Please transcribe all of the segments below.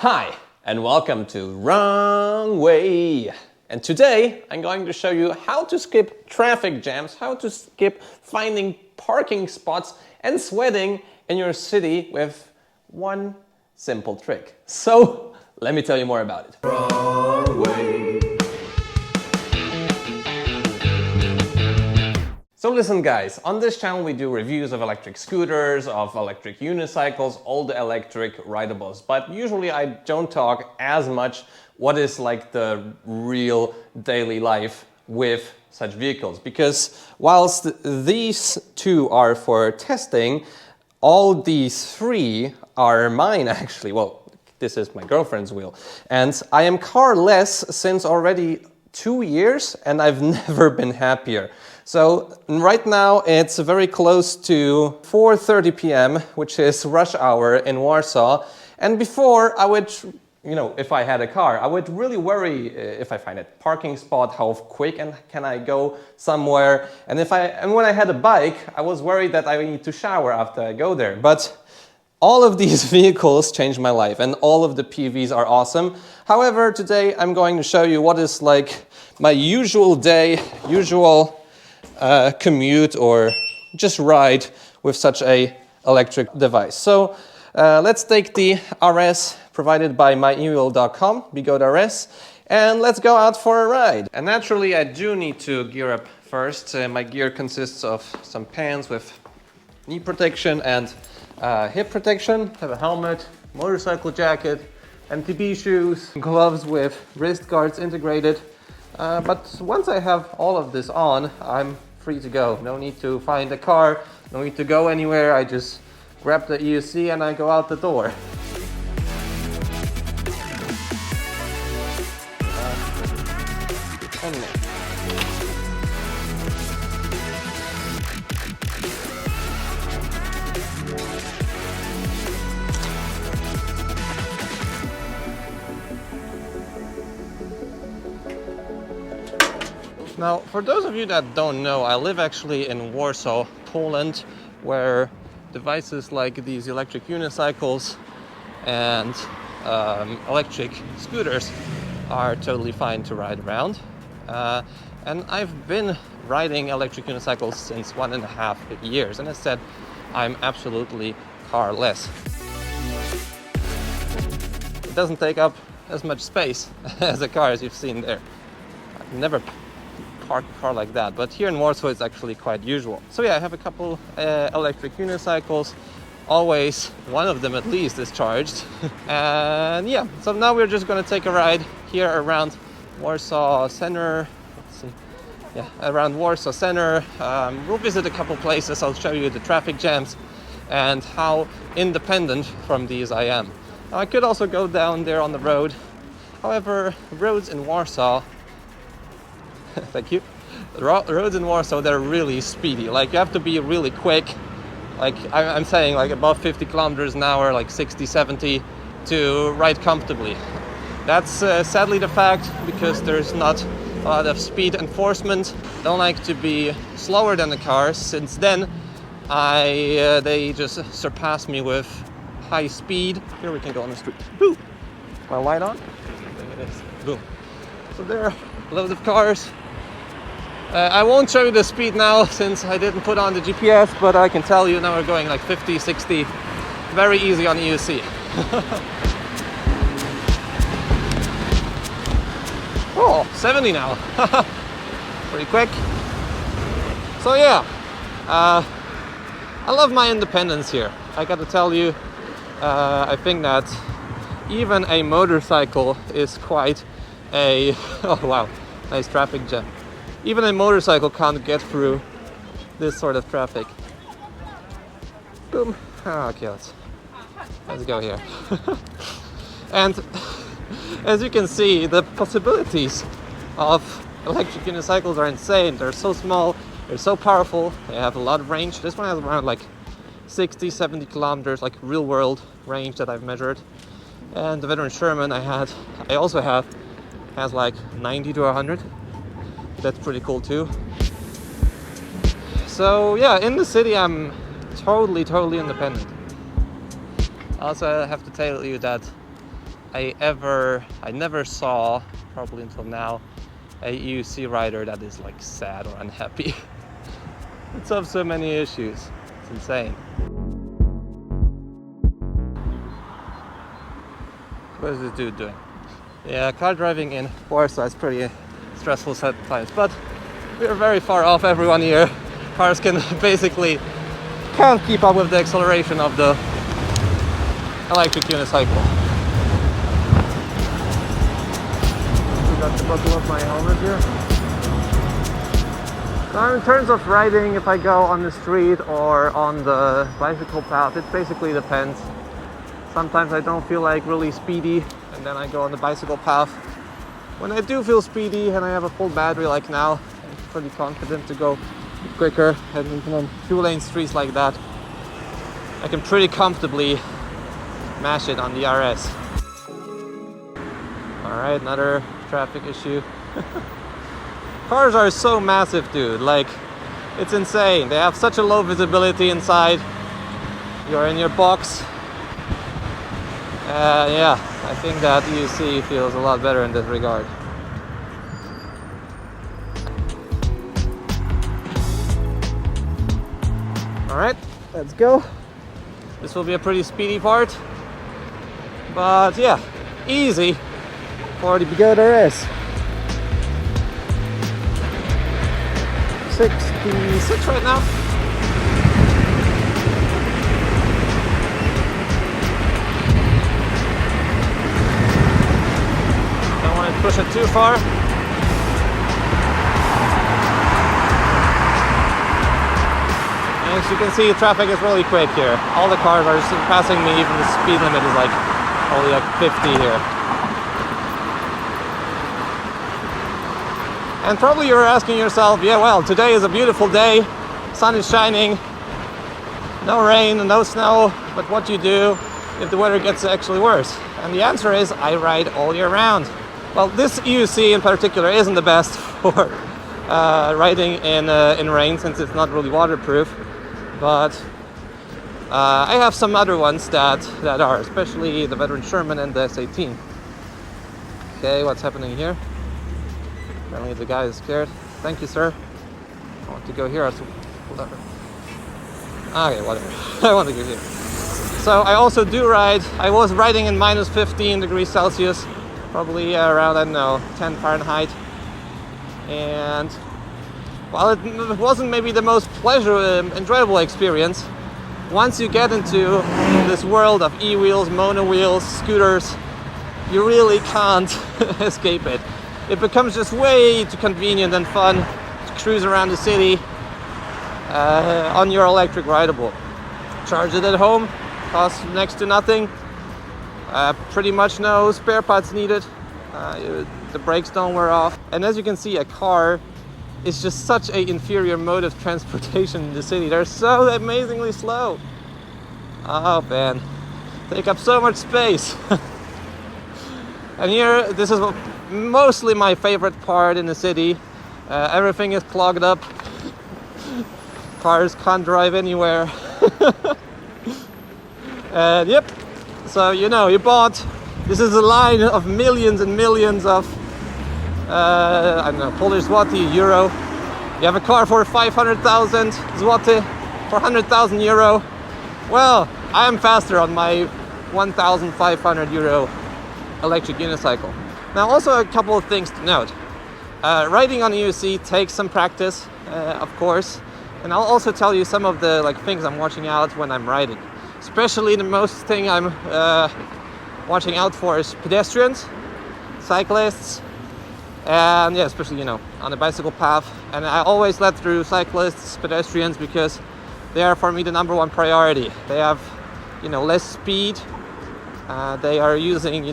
Hi, and welcome to Wrong Way. And today I'm going to show you how to skip traffic jams, how to skip finding parking spots and sweating in your city with one simple trick. So let me tell you more about it. Wrong Way. So listen guys, on this channel we do reviews of electric scooters, of electric unicycles, all the electric rideables. But usually I don't talk as much what is like the real daily life with such vehicles. Because whilst these two are for testing, all these three are mine actually. Well, this is my girlfriend's wheel. And I am carless since already 2 years and I've never been happier. So right now it's very close to 4:30 p.m., which is rush hour in Warsaw. And before I would, if I had a car, I would really worry if I find a parking spot, how quick and can I go somewhere. And when I had a bike, I was worried that I need to shower after I go there. But all of these vehicles changed my life and all of the PVs are awesome. However, today I'm going to show you what is like my usual day, commute or just ride with such a electric device. So let's take the RS provided by monowheels.com, RS, and let's go out for a ride. And naturally I do need to gear up first. My gear consists of some pants with knee protection and hip protection. I have a helmet, motorcycle jacket, MTB shoes, gloves with wrist guards integrated. But once I have all of this on, I'm free to go. No need to find a car, no need to go anywhere. I just grab the EUC and I go out the door. Now, for those of you that don't know, I live actually in Warsaw, Poland, where devices like these electric unicycles and electric scooters are totally fine to ride around. And I've been riding electric unicycles since 1.5 years, and as I said, I'm absolutely carless. It doesn't take up as much space as a car, as you've seen there. I've never park a car like that, but here in Warsaw it's actually quite usual. So yeah, I have a couple electric unicycles. Always one of them at least is charged. And yeah, so now we're just going to take a ride here around Warsaw Center. Let's see. Yeah, around Warsaw Center. We'll visit a couple places. I'll show you the traffic jams and how independent from these I am. Now, I could also go down there on the road. However, roads in Warsaw thank you. The roads in Warsaw, they're really speedy. Like, you have to be really quick. Like, I'm saying, like, above 50 kilometers an hour, like 60, 70, to ride comfortably. That's sadly the fact, because there's not a lot of speed enforcement. I don't like to be slower than the cars, since then they just surpass me with high speed. Here we can go on the street. Boom! My light on? There it is. Boom. So there are loads of cars. I won't show you the speed now since I didn't put on the GPS, but I can tell you now we're going like 50, 60, very easy on EUC. Oh, 70 now. Pretty quick. So yeah, I love my independence here. I gotta tell you, I think that even a motorcycle is quite a... oh wow, nice traffic jam. Even a motorcycle can't get through this sort of traffic. Boom. Okay, let's go here. And as you can see, the possibilities of electric unicycles are insane. They're so small, they're so powerful, they have a lot of range. This one has around like 60, 70 kilometers, like real world range that I've measured. And the Veteran Sherman I also have, has like 90 to 100. That's pretty cool too. So yeah, in the city I'm totally independent. Also, I have to tell you that I never saw, probably until now, a UC rider that is like sad or unhappy. It's of so many issues. It's insane. What is this dude doing? Yeah, car driving in Warsaw is pretty stressful at times, but we're very far off everyone here. Cars can't keep up with the acceleration of the electric unicycle. Forgot to buckle up my helmet here. Now, in terms of riding, if I go on the street or on the bicycle path, it basically depends. Sometimes I don't feel like really speedy, and then I go on the bicycle path. When I do feel speedy and I have a full battery like now, I'm pretty confident to go quicker, and on 2-lane streets like that, I can pretty comfortably mash it on the RS. Alright, another traffic issue. Cars are so massive, dude, like, it's insane. They have such a low visibility inside. You're in your box. Yeah, I think that UC feels a lot better in this regard. Alright, let's go. This will be a pretty speedy part. But yeah, easy for the beginner RS. 66 right now. Don't want to push it too far. And as you can see, traffic is really quick here. All the cars are passing me, even the speed limit is like only like 50 here. And probably you're asking yourself, yeah, well, today is a beautiful day, sun is shining, no rain, no snow, but what do you do if the weather gets actually worse? And the answer is, I ride all year round. Well, this UC in particular isn't the best for riding in rain, since it's not really waterproof, but I have some other ones that are, especially the Veteran Sherman and the S18. Okay, what's happening here? Apparently the guy is scared. Thank you, sir. I want to go here. Whatever. Okay, whatever. I want to go here. So I also do ride. I was riding in minus 15 degrees Celsius, probably around, I don't know, 10 Fahrenheit. And while it wasn't maybe the most enjoyable experience, once you get into this world of e-wheels, monowheels, scooters, you really can't escape it. It becomes just way too convenient and fun to cruise around the city on your electric rideable. Charge it at home, costs next to nothing. Pretty much no spare parts needed. The brakes don't wear off. And as you can see, a car is just such an inferior mode of transportation in the city. They're so amazingly slow. Oh man, take up so much space. And here, this is mostly my favorite part in the city. Everything is clogged up. Cars can't drive anywhere. And yep, so you know, this is a line of millions and millions of, I don't know, Polish zloty, euro. You have a car for 500,000 zloty, for 100,000 euro. Well, I am faster on my 1,500 euro electric unicycle. Now, also a couple of things to note. Riding on a UC takes some practice, of course, and I'll also tell you some of the things I'm watching out when I'm riding. Especially the most thing I'm watching out for is pedestrians, cyclists, and yeah, especially on the bicycle path. And I always let through cyclists, pedestrians, because they are for me the number one priority. They have less speed. They are using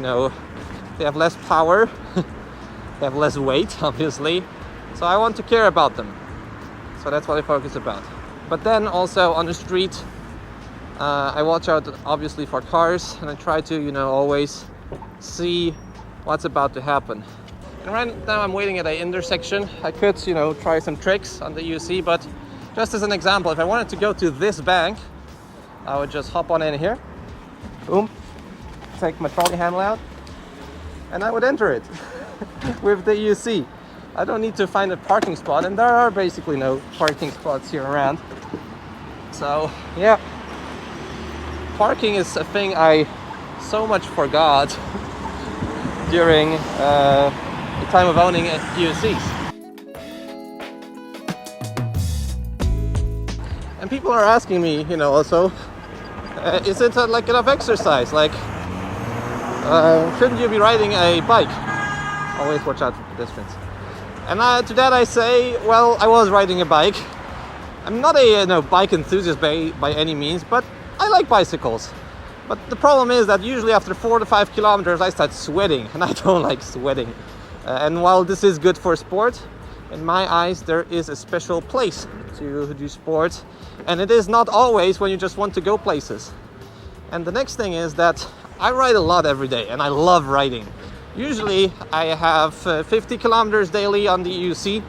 they have less power. They have less weight, obviously. So I want to care about them. So that's what I focus about. But then also on the street, I watch out obviously for cars, and I try to always see what's about to happen. And right now I'm waiting at an intersection. I could try some tricks on the UC, but just as an example, if I wanted to go to this bank, I would just hop on in here, boom, take my trolley handle out, and I would enter it with the EUC. I don't need to find a parking spot, and there are basically no parking spots here around. So yeah, parking is a thing I so much forgot during the time of owning EUCs. And people are asking me, you know, also, is it like enough exercise? Like, shouldn't you be riding a bike? Always watch out for pedestrians. And to that I say, well, I was riding a bike. I'm not a bike enthusiast by any means, but I like bicycles. But the problem is that usually after 4 to 5 kilometers I start sweating, and I don't like sweating. And while this is good for sport, in my eyes there is a special place to do sport, and it is not always when you just want to go places. And the next thing is that I ride a lot every day, and I love riding. Usually I have 50 kilometers daily on the EUC.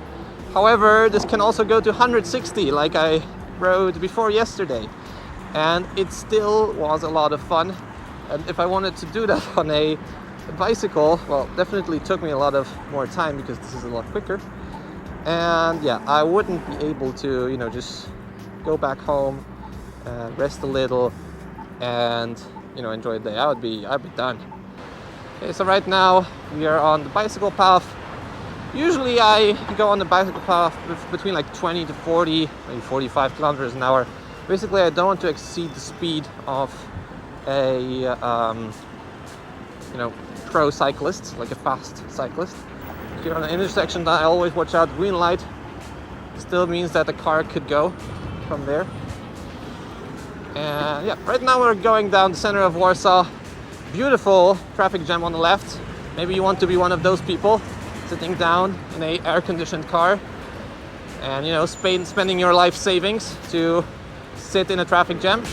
However, this can also go to 160 like I rode before yesterday. And it still was a lot of fun. And if I wanted to do that on a bicycle, well, definitely took me a lot of more time because this is a lot quicker. And yeah, I wouldn't be able to, you know, just go back home, rest a little, and, you know, enjoy the day. I'd be done. Okay, so right now we are on the bicycle path. Usually I go on the bicycle path between like 20 to 40, maybe 45 kilometers an hour. Basically, I don't want to exceed the speed of a, you know, pro cyclist, like a fast cyclist. Here on the intersection, I always watch out. Green light still means that the car could go from there. And yeah, right now we're going down the center of Warsaw. Beautiful traffic jam on the left. Maybe you want to be one of those people sitting down in a air-conditioned car and, you know, spending your life savings to sit in a traffic jam.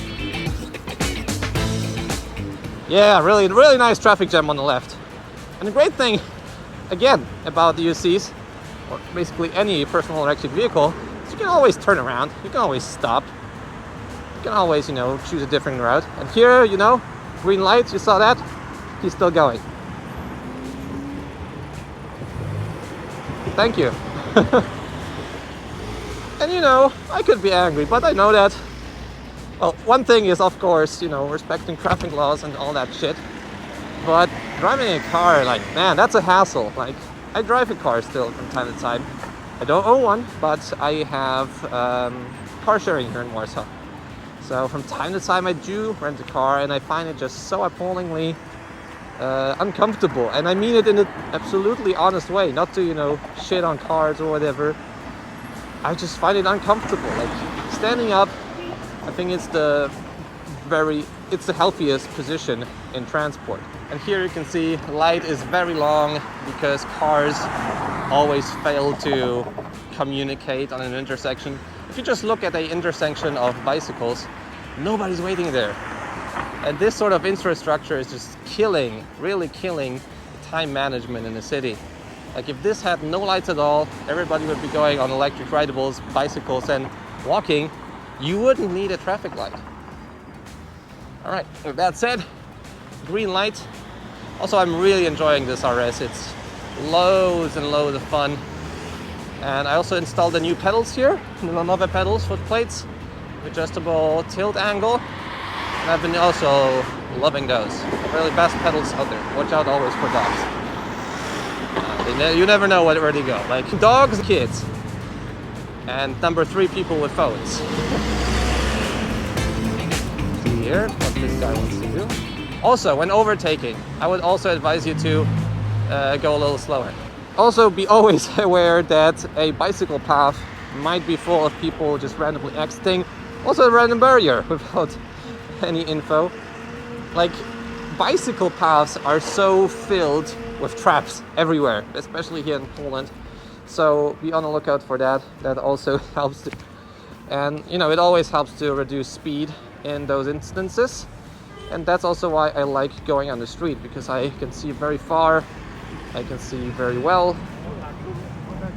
Yeah, really nice traffic jam on the left. And the great thing, again, about the UCs, or basically any personal electric vehicle, is you can always turn around, you can always stop, you can always, you know, choose a different route. And here, you know, green lights, you saw that? He's still going. Thank you. And you know, I could be angry, but I know that, well, one thing is, of course, you know, respecting traffic laws and all that shit. But driving a car, like, man, that's a hassle. Like, I drive a car still from time to time. I don't own one, but I have car sharing here in Warsaw. So from time to time I do rent a car, and I find it just so appallingly uncomfortable. And I mean it in an absolutely honest way, not to, you know, shit on cars or whatever. I just find it uncomfortable. Like, standing up, I think it's the healthiest position in transport. And here you can see the light is very long because cars always fail to communicate on an intersection. If you just look at an intersection of bicycles, nobody's waiting there. And this sort of infrastructure is just really killing the time management in the city. Like, if this had no lights at all, everybody would be going on electric rideables, bicycles, and walking. You wouldn't need a traffic light. All right, with that said, green light. Also, I'm really enjoying this RS. It's loads and loads of fun. And I also installed the new pedals here, the Lenovo pedals, foot plates, adjustable tilt angle. And I've been also loving those. Really best pedals out there. Watch out always for dogs. You never know where they go. Like, dogs, kids. And number 3, people with phones. See here what this guy wants to do. Also, when overtaking, I would also advise you to go a little slower. Also, be always aware that a bicycle path might be full of people just randomly exiting. Also, a random barrier without any info. Like, bicycle paths are so filled with traps everywhere, especially here in Poland. So be on the lookout for that. That also helps to, and you know, it always helps to reduce speed in those instances. And that's also why I like going on the street, because I can see very far, I can see very well,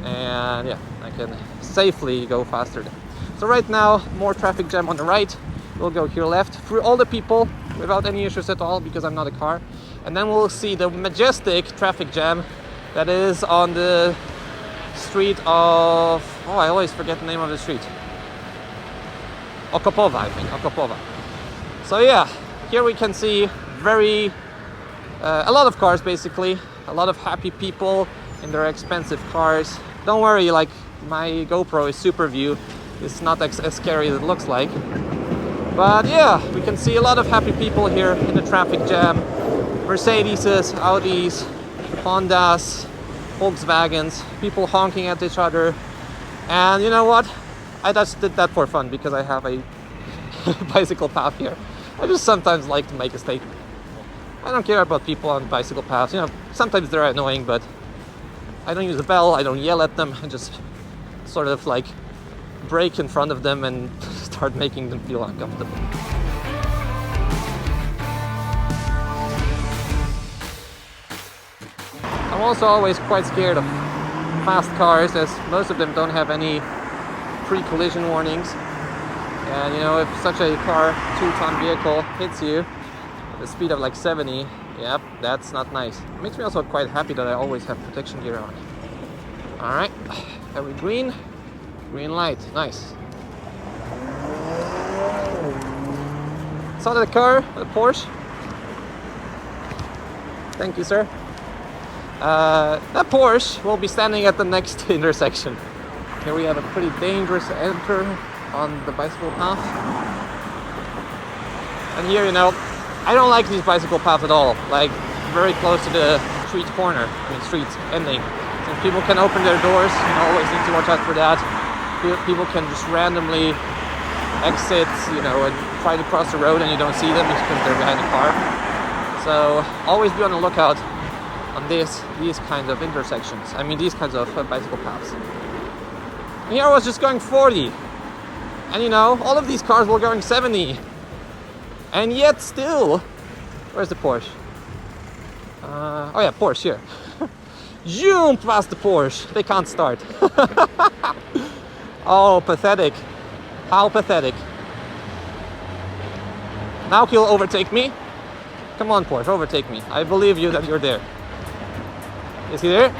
and yeah, I can safely go faster there. So right now, more traffic jam on the right. We'll go here left through all the people without any issues at all, because I'm not a car. And then we'll see the majestic traffic jam that is on the street of... Oh, I always forget the name of the street. Okopova, I think. Okopova. So yeah, here we can see a lot of cars basically. A lot of happy people in their expensive cars. Don't worry, like my GoPro is super view. It's not as scary as it looks like. But yeah, we can see a lot of happy people here in the traffic jam. Mercedeses, Audis, Hondas, Volkswagens, people honking at each other. And you know what? I just did that for fun because I have a bicycle path here. I just sometimes like to make a statement. I don't care about people on bicycle paths. You know, sometimes they're annoying, but I don't use a bell, I don't yell at them. I just sort of like brake in front of them and start making them feel uncomfortable. I'm also always quite scared of fast cars, as most of them don't have any pre-collision warnings. And you know, if such a car, 2-ton vehicle, hits you at a speed of like 70, yep, that's not nice. It makes me also quite happy that I always have protection gear on. Alright, very green. Green light, nice. Saw the car, the Porsche. Thank you, sir. That Porsche will be standing at the next intersection. Here we have a pretty dangerous enter on the bicycle path. And here, you know, I don't like these bicycle paths at all. Like, very close to the street corner, street ending. So people can open their doors, you know, always need to watch out for that. People can just randomly exit, you know, and try to cross the road and you don't see them because they're behind the car. So always be on the lookout on these kinds of intersections. I mean, these kinds of bicycle paths. And here I was just going 40. And you know, all of these cars were going 70. And yet still, where's the Porsche? Oh yeah, Porsche here. Zoom past the Porsche. They can't start. Oh, pathetic. How pathetic. Now he'll overtake me. Come on, Porsche, overtake me. I believe you that you're there. Is he there?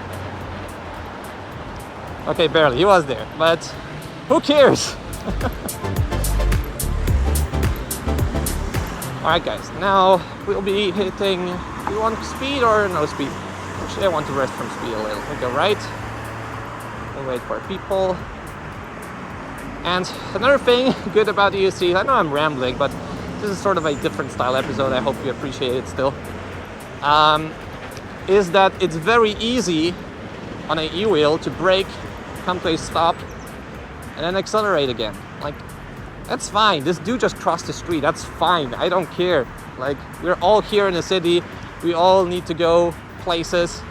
Okay, barely. He was there. But who cares? Alright guys, now we'll be hitting... Do you want speed or no speed? Actually, I want to rest from speed a little. We'll go right. We'll wait for people. And another thing good about the UC, I know I'm rambling, but this is sort of a different style episode, I hope you appreciate it still, is that it's very easy on an E-wheel to brake, come to a stop, and then accelerate again. Like, that's fine. This dude just crossed the street, that's fine, I don't care. Like, we're all here in the city, we all need to go places,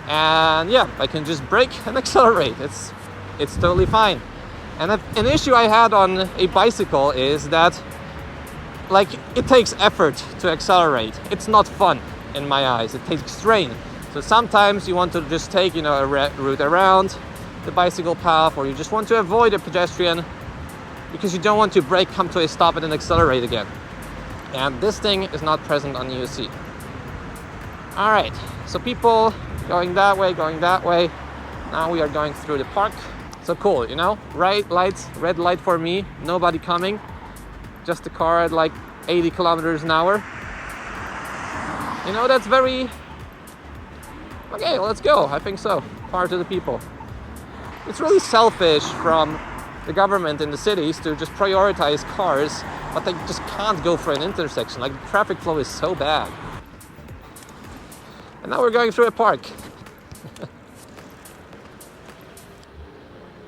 and yeah, I can just brake and accelerate. It's totally fine. And an issue I had on a bicycle is that, like, it takes effort to accelerate. It's not fun in my eyes. It takes strain. So sometimes you want to just take, you know, a route around the bicycle path, or you just want to avoid a pedestrian because you don't want to brake, come to a stop, and then accelerate again. And this thing is not present on the UC. All right, so people going that way, going that way. Now we are going through the park. So cool, you know, right lights, red light for me, nobody coming, just a car at like 80 kilometers an hour. You know, that's very, okay, let's go, I think so, power to the people. It's really selfish from the government in the cities to just prioritize cars, but they just can't go for an intersection, like the traffic flow is so bad. And now we're going through a park.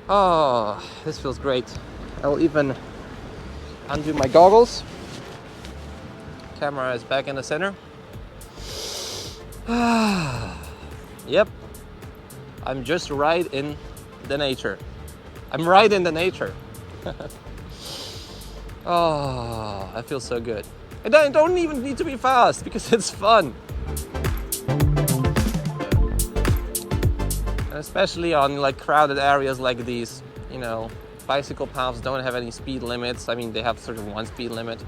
Oh, this feels great. I'll even undo my goggles. Camera is back in the center. Yep, I'm just right in the nature. I'm right in the nature. Oh, that feels so good. And I don't even need to be fast because it's fun. Especially on like crowded areas like these, you know, bicycle paths don't have any speed limits. I mean, they have sort of one speed limit,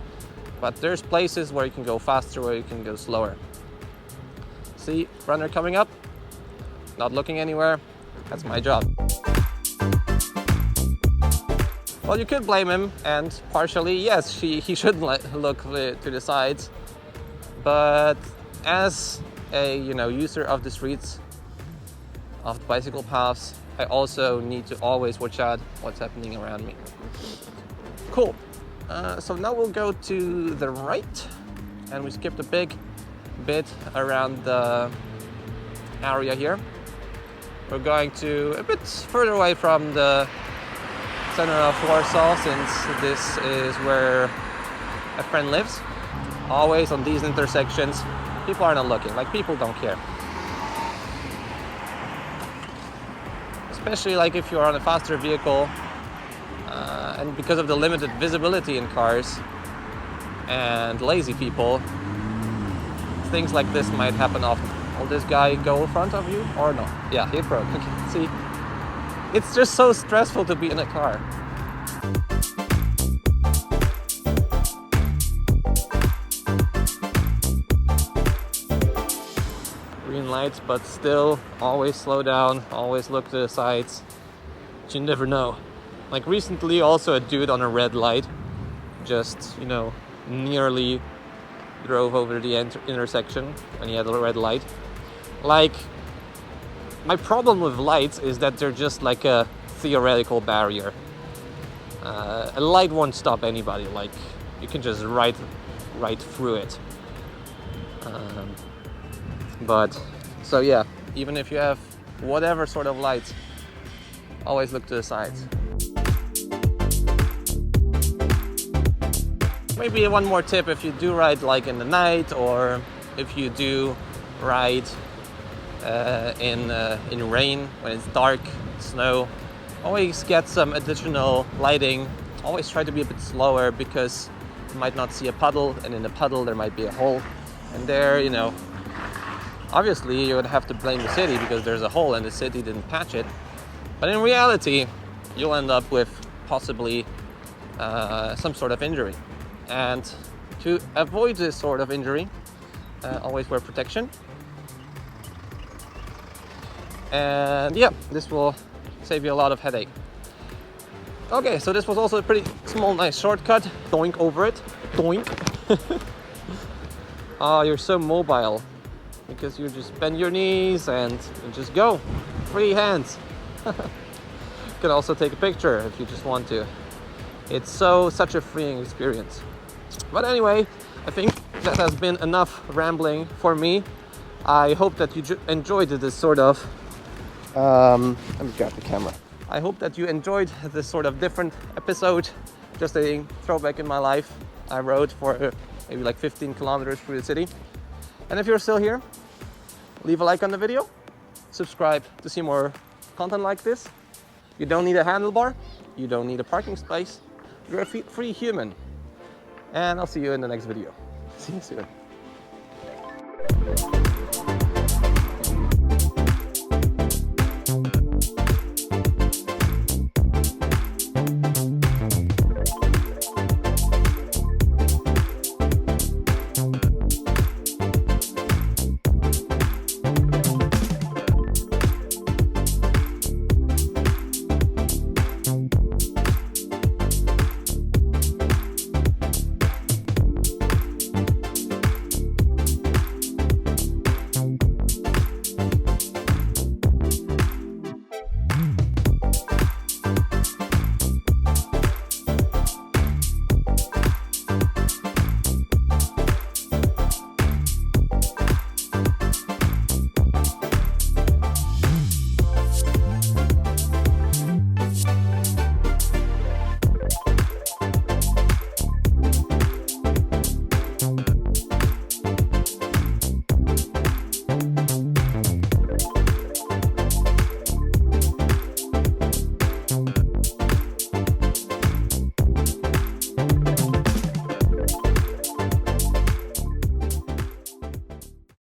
but there's places where you can go faster, where you can go slower. See, runner coming up, not looking anywhere. That's my job. Well, you could blame him, and partially, yes, he shouldn't look to the sides. But as a user of the streets, of the bicycle paths, I also need to always watch out what's happening around me. Cool. So now we'll go to the right, and we skipped a big bit around the area here. We're going to a bit further away from the center of Warsaw, since this is where a friend lives. Always on these intersections, people are not looking, like people don't care. Especially like if you're on a faster vehicle, and because of the limited visibility in cars and lazy people, things like this might happen often. Will this guy go in front of you or no? Yeah, he broke. Okay. See, it's just so stressful to be in a car. Green lights, but still always slow down, always look to the sides. But you never know. Like recently, also a dude on a red light just, nearly drove over the intersection when he had a red light. Like, my problem with lights is that they're just like a theoretical barrier. A light won't stop anybody. Like, you can just ride through it. But so yeah, even if you have whatever sort of lights, always look to the sides. Maybe one more tip: if you do ride like in the night, or if you do ride in rain, when it's dark, snow, always get some additional lighting. Always try to be a bit slower, because you might not see a puddle, and in the puddle there might be a hole, and there, obviously you would have to blame the city because there's a hole and the city didn't patch it. But in reality, you'll end up with possibly some sort of injury. And to avoid this sort of injury, always wear protection. And yeah, this will save you a lot of headache. Okay, so this was also a pretty small, nice shortcut. Doink over it. Doink. Oh, you're so mobile, because you just bend your knees and you just go. Free hands. You can also take a picture if you just want to. It's such a freeing experience. But anyway, I think that has been enough rambling for me. I hope that you enjoyed this sort of... let me grab the camera. I hope that you enjoyed this sort of different episode. Just a throwback in my life. I rode for maybe like 15 kilometers through the city. And if you're still here, leave a like on the video. Subscribe to see more content like this. You don't need a handlebar. You don't need a parking space. You're a free human. And I'll see you in the next video. See you soon.